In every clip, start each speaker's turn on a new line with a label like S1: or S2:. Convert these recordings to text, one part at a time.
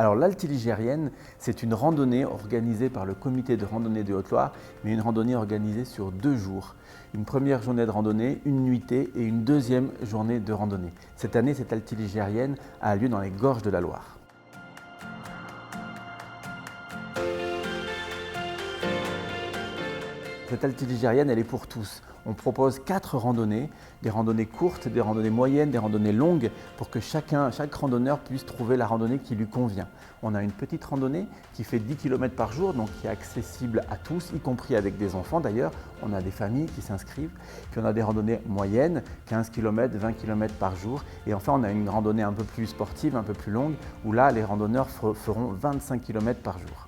S1: Alors l'Altiligérienne, c'est une randonnée organisée par le comité de randonnée de Haute-Loire, mais une randonnée organisée sur 2 jours. Une première journée de randonnée, une nuitée et une deuxième journée de randonnée. Cette année, cette Altiligérienne a lieu dans les gorges de la Loire. Cette Altiligérienne, elle est pour tous. On propose 4 randonnées, des randonnées courtes, des randonnées moyennes, des randonnées longues, pour que chaque randonneur puisse trouver la randonnée qui lui convient. On a une petite randonnée qui fait 10 km par jour, donc qui est accessible à tous, y compris avec des enfants d'ailleurs. On a des familles qui s'inscrivent. Puis on a des randonnées moyennes, 15 km, 20 km par jour. Et enfin, on a une randonnée un peu plus sportive, un peu plus longue, où là, les randonneurs feront 25 km par jour.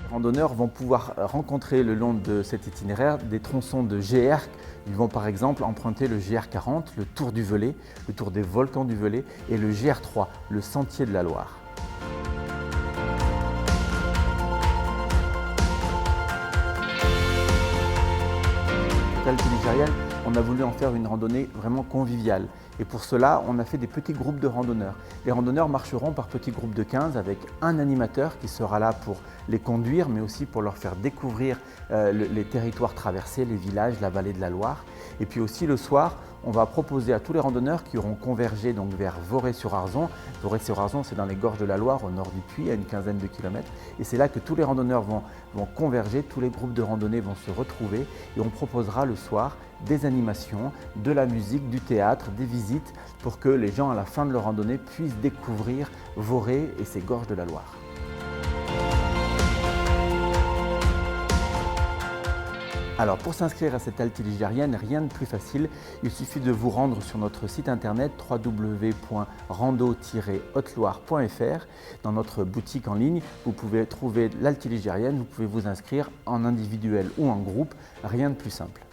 S1: Les randonneurs vont pouvoir rencontrer le long de cet itinéraire des tronçons de GR. Ils vont par exemple emprunter le GR40, le Tour du Velay, le Tour des volcans du Velay et le GR3, le Sentier de la Loire. Altiligérienne, on a voulu en faire une randonnée vraiment conviviale. Et pour cela, on a fait des petits groupes de randonneurs. Les randonneurs marcheront par petits groupes de 15 avec un animateur qui sera là pour les conduire, mais aussi pour leur faire découvrir les territoires traversés, les villages, la vallée de la Loire. Et puis aussi le soir, on va proposer à tous les randonneurs qui auront convergé donc vers Vorey-sur-Arzon. Vorey-sur-Arzon, c'est dans les gorges de la Loire, au nord du Puy, à une quinzaine de kilomètres. Et c'est là que tous les randonneurs vont converger, tous les groupes de randonnée vont se retrouver et on proposera le soir des animations, de la musique, du théâtre, des visites pour que les gens à la fin de leur randonnée puissent découvrir Vorey et ses gorges de la Loire. Alors pour s'inscrire à cette Altiligérienne, rien de plus facile, il suffit de vous rendre sur notre site internet www.rando-haute-loire.fr. Dans notre boutique en ligne, vous pouvez trouver l'Altiligérienne, vous pouvez vous inscrire en individuel ou en groupe, rien de plus simple.